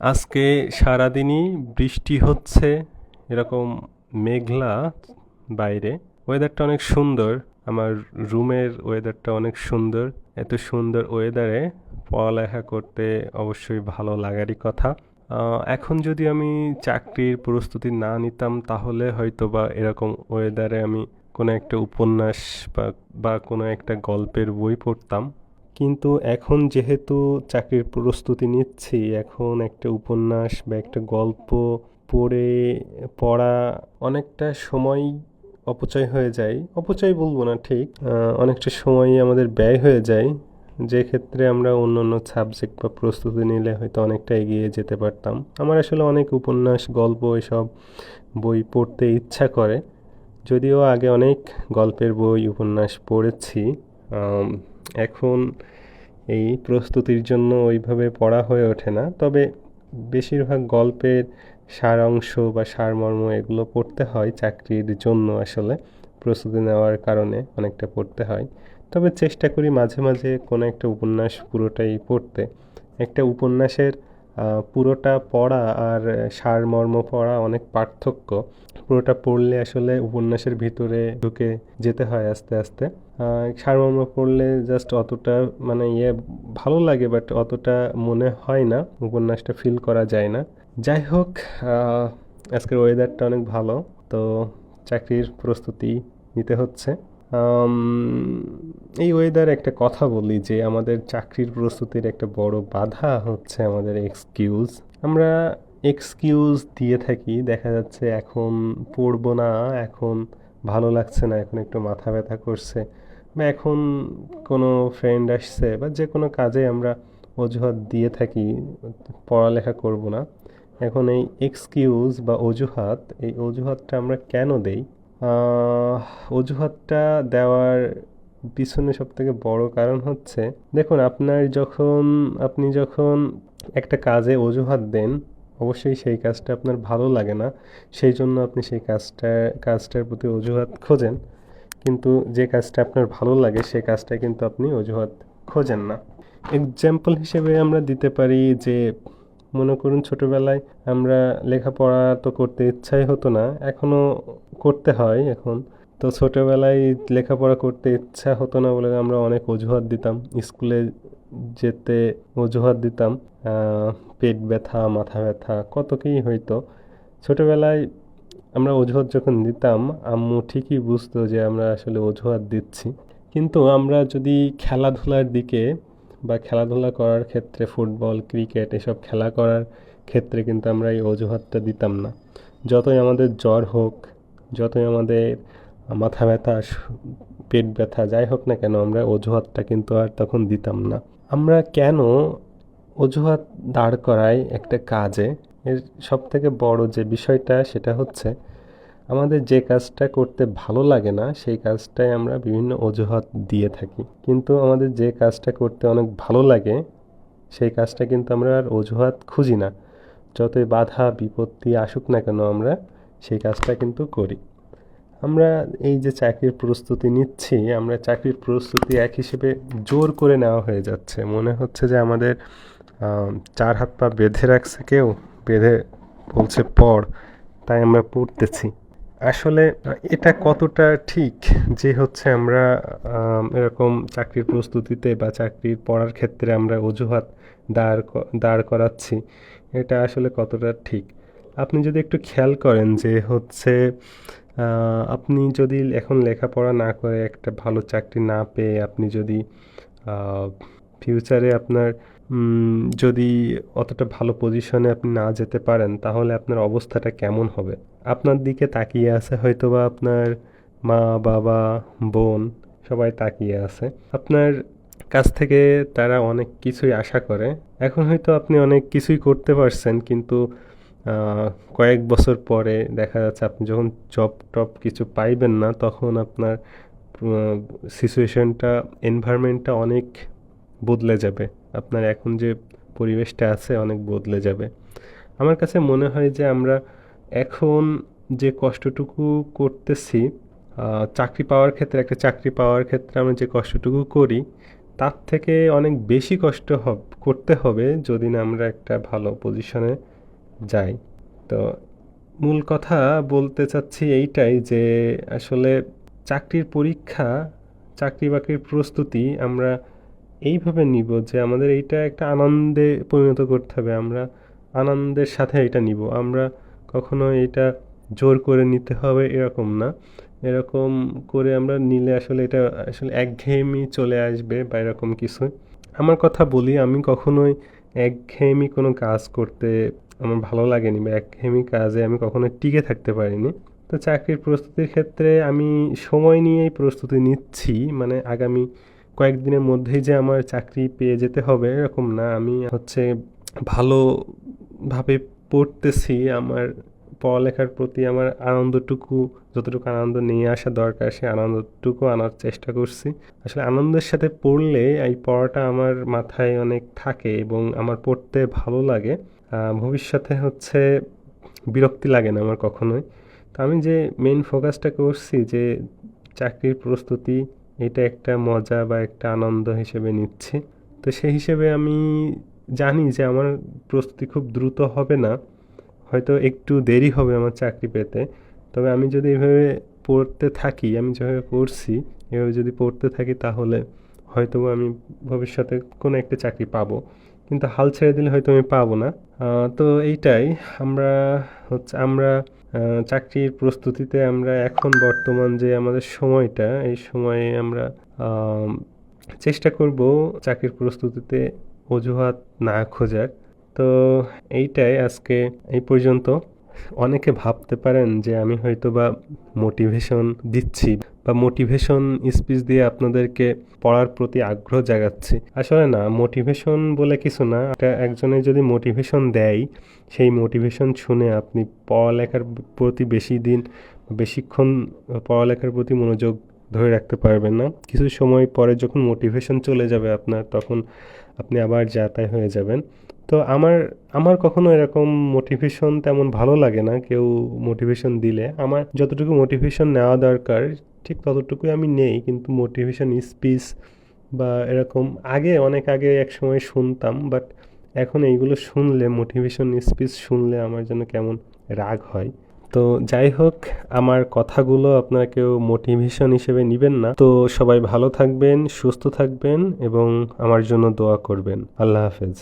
আজকে সারাদিনই বৃষ্টি হচ্ছে, এরকম মেঘলা বাইরে। ওয়েদারটা অনেক সুন্দর, আমার রুমের ওয়েদারটা অনেক সুন্দর। এত সুন্দর ওয়েদারে পড়ালেখা করতে অবশ্যই ভালো লাগারই কথা। এখন যদি আমি চাকরির প্রস্তুতি না নিতাম তাহলে হয়তো বা এরকম ওয়েদারে আমি কোনো একটা উপন্যাস বা বা কোনো একটা গল্পের বই পড়তাম। কিন্তু এখন যেহেতু চাকরির প্রস্তুতি নিচ্ছি, এখন একটা উপন্যাস বা একটা গল্প পড়ে পড়া অনেকটা সময় অপচয় হয়ে যায়। অপচয় বলবো না ঠিক, অনেকটা সময় আমাদের ব্যয় হয়ে যায়, যে ক্ষেত্রে আমরা অন্য অন্য সাবজেক্ট বা প্রস্তুতি নিলে হয়তো অনেকটা এগিয়ে যেতে পারতাম। আমার আসলে অনেক উপন্যাস, গল্প এসব বই পড়তে ইচ্ছা করে, যদিও আগে অনেক গল্পের বই, উপন্যাস পড়েছি। এখন এই প্রস্তুতির জন্য ওইভাবে পড়া হয়ে ওঠে না, তবে বেশিরভাগ গল্পের সারাংশ বা সারমর্ম এগুলো পড়তে হয় চাকরির জন্য। আসলে প্রস্তুতি নেওয়ার কারণে অনেকটা পড়তে হয়, তবে চেষ্টা করি মাঝে মাঝে কোনো একটা উপন্যাস পুরোটাই পড়তে। একটা উপন্যাসের পুরোটা পড়া আর সারমর্ম পড়া অনেক পার্থক্য। পুরোটা পড়লে আসলে উপন্যাসের ভিতরে ঢুকে যেতে হয় আস্তে আস্তে। সারমর্ম পড়লে জাস্ট অতটা মানে ভালো লাগে, বাট অতটা মনে হয় না, উপন্যাসটা ফিল করা যায় না। যাই হোক, আজকের ওয়েদারটা অনেক ভালো, তো চাকরির প্রস্তুতি নিতে হচ্ছে। আম, এই ওয়েদার একটা কথা বলি যে আমাদের চাকরির প্রস্তুতির একটা বড় বাধা হচ্ছে আমাদের এক্সকিউজ। আমরা এক্সকিউজ দিয়ে থাকি, দেখা যাচ্ছে এখন পড়বো না, এখন ভালো লাগছে না, এখন একটু মাথা ব্যথা করছে, বা এখন কোনো ফ্রেন্ড আসছে, বা যে কোনো কাজে আমরা অজুহাত দিয়ে থাকি, পড়ালেখা করব না। এখন এই এক্সকিউজ বা অজুহাত, এই অজুহাতটা আমরা কেন দেই? আহ, অজুহাতটা দেওয়ার পিছনে সব থেকে বড় কারণ হচ্ছে, দেখুন, আপনি যখন একটা কাজে অজুহাত দেন, অবশ্যই সেই কাজটা আপনার ভালো লাগে না, সেই জন্য আপনি সেই কাজটার প্রতি অজুহাত খোঁজেন। কিন্তু যে কাজটা আপনার ভালো লাগে সেই কাজটা কিন্তু আপনি অজুহাত খোঁজেন না। এক্সাম্পল হিসেবে আমরা দিতে পারি যে, মনে করুন ছোটবেলায় আমরা লেখাপড়া তো করতে ইচ্ছাই হতো না, এখনো করতে হয় এখন। তো ছোটবেলায় লেখাপড়া করতে ইচ্ছা হতো না বলে আমরা অনেক অজুহাত দিতাম, স্কুলে যেতে অজুহাত দিতাম। আহ, পেট ব্যথা, মাথা ব্যথা, কত কী হইতো ছোটবেলায়। আমরা অজুহাত যখন দিতাম, আম্মু ঠিকই বুঝতো যে আমরা আসলে অজুহাত দিচ্ছি। কিন্তু আমরা যদি খেলাধুলার দিকে বা খেলাধুলা করার ক্ষেত্রে, ফুটবল, ক্রিকেট এসব খেলা করার ক্ষেত্রে কিন্তু আমরা এই অজুহাতটা দিতাম না। যতই আমাদের জ্বর হোক, যতই আমাদের মাথা ব্যথা, পেট ব্যথা যাই হোক না কেন, আমরা অজুহাতটা কিন্তু আর তখন দিতাম না। আমরা কেন অজুহাত দাঁড় করাই একটা কাজে? এর সব থেকে বড় যে বিষয়টা সেটা হচ্ছে, আমাদের যে কাজটা করতে ভালো লাগে না সেই কাজটাই আমরা বিভিন্ন অজুহাত দিয়ে থাকি। কিন্তু আমাদের যে কাজটা করতে অনেক ভালো লাগে সেই কাজটা কিন্তু আমরা আর অজুহাত খুঁজি না। যতই বাধা বিপত্তি আসুক না কেন, আমরা সেই কাজটা কিন্তু করি। আমরা এই যে চাকরির প্রস্তুতি নিচ্ছি, আমরা চাকরির প্রস্তুতি এক হিসেবে জোর করে নেওয়া হয়ে যাচ্ছে। মনে হচ্ছে যে আমাদের চার হাত পা বেঁধে রাখছে কেউ, বেঁধে বলছে পড়, তাই আমরা পড়তেছি। আসলে এটা কতটা ঠিক যে হচ্ছে আমরা এরকম চাকরির প্রস্তুতিতে বা চাকরির পড়ার ক্ষেত্রে আমরা অজুহাত দাঁড় করাচ্ছি, এটা আসলে কতটা ঠিক? আপনি যদি একটু খেয়াল করেন যে হচ্ছে, আপনি যদি এখন লেখাপড়া না করে একটা ভালো চাকরি না পেয়ে আপনি যদি ফিউচারে আপনার যদি অতটা ভালো পজিশনে আপনি না যেতে পারেন, তাহলে আপনার অবস্থাটা কেমন হবে? আপনার দিকে তাকিয়ে আছে হয়তোবা আপনার মা, বাবা, বোন, সবাই তাকিয়ে আছে আপনার কাছ থেকে। তারা অনেক কিছুই আশা করে। এখন হয়তো আপনি অনেক কিছুই করতে পারছেন, কিন্তু কয়েক বছর পরে দেখা যাচ্ছে আপনি যখন জব টব কিছু পাইবেন না, তখন আপনার সিচুয়েশনটা, এনভায়রনমেন্টটা অনেক বদলে যাবে। আপনার এখন যে পরিবেশটা আছে অনেক বদলে যাবে। আমার কাছে মনে হয় যে আমরা এখন যে কষ্টটুকু করতেছি, চাকরি পাওয়ার ক্ষেত্রে, একটা চাকরি পাওয়ার ক্ষেত্রে আমরা যে কষ্টটুকু করি, তার থেকে অনেক বেশি কষ্ট করতে হবে যদি না আমরা একটা ভালো পজিশনে যাই। তো মূল কথা বলতে চাচ্ছি এইটাই যে আসলে চাকরির পরীক্ষা, চাকরি বাকরির প্রস্তুতি আমরা এইভাবে নিব যে আমাদের এইটা একটা আনন্দে পরিণত করতে হবে। আমরা আনন্দের সাথে এটা নিব। আমরা কখনো এটা জোর করে নিতে হবে এরকম না। এরকম করে আমরা নিলে আসলে এটা আসলে একঘেয়েমি চলে আসবে বা এরকম কিছু। আমার কথা বলি, আমি কখনোই একঘেয়েমি কোনো কাজ করতে আমার ভালো লাগেনি বা একঘেয়েমি কাজে আমি কখনোই টিকে থাকতে পারিনি। তো চাকরির প্রস্তুতির ক্ষেত্রে আমি সময় নিয়েই প্রস্তুতি নিচ্ছি। মানে আগামী কয়েকদিনের মধ্যেই যে আমার চাকরি পেয়ে যেতে হবে এরকম না। আমি হচ্ছে ভালোভাবে পড়তেছি। আমার পড়ালেখার প্রতি আমার আনন্দটুকু, যতটুকু আনন্দ নিয়ে আসা দরকার সে আনন্দটুকু আনার চেষ্টা করছি। আসলে আনন্দের সাথে পড়লে এই পড়াটা আমার মাথায় অনেক থাকে এবং আমার পড়তে ভালো লাগে। ভবিষ্যতে হচ্ছে বিরক্তি লাগে না আমার কখনোই। তো আমি যে মেইন ফোকাসটা করছি যে চাকরির প্রস্তুতি, এটা একটা মজা বা একটা আনন্দ হিসেবে নিচ্ছি। তো সেই হিসেবে আমি জানি যে আমার প্রস্তুতি খুব দ্রুত হবে না, হয়তো একটু দেরি হবে আমার চাকরি পেতে। তবে আমি যদি এভাবে পড়তে থাকি, আমি যেভাবে পড়ছি এভাবে যদি পড়তে থাকি তাহলে হয়তো আমি ভবিষ্যতে কোনো একটা চাকরি পাবো। কিন্তু হাল ছেড়ে দিলে হয়তো আমি পাবো না। তো এইটাই আমরা আমরা চাকরির প্রস্তুতিতে আমরা এখন বর্তমান যে আমাদের সময়টা, এই সময়ে আমরা আম চেষ্টা করব চাকরির প্রস্তুতিতে অজুহাত না খোঁজার। তো এইটাই আজকে এই পর্যন্ত। অনেকে ভাবতে পারেন যে আমি হয়তোবা মোটিভেশন দিচ্ছি বা মোটিভেশন স্পিচ দিয়ে আপনাদেরকে পড়ার প্রতি আগ্রহ জাগাচ্ছি। আসলে না, মোটিভেশন বলে কিছু না। এটা একজনে যদি মোটিভেশন দেয়, সেই মোটিভেশন শুনে আপনি পড়ালেখার প্রতি বেশিক্ষণ পড়ালেখার প্রতি মনোযোগ ধরে রাখতে পারবেন না। কিছু সময় পরে যখন মোটিভেশন চলে যাবে আপনার, তখন আপনি আবার যা তাই হয়ে যাবেন। তো আমার আমার কখনো এরকম মোটিভেশন তেমন ভালো লাগে না কেউ মোটিভেশন দিলে। আমার যতটুকু মোটিভেশন নেওয়া দরকার ঠিক ততটুকুই আমি নেই। কিন্তু মোটিভেশন স্পিচ বা এরকম অনেক আগে একসময় শুনতাম, বাট এখন এইগুলো শুনলে, মোটিভেশন স্পিচ শুনলে আমার যেন কেমন রাগ হয়। তো যাই হোক, আমার কথাগুলো আপনারা কেউ মোটিভেশন হিসেবে নিবেন না। তো সবাই ভালো থাকবেন, সুস্থ থাকবেন এবং আমার জন্য দোয়া করবেন। আল্লাহ হাফেজ।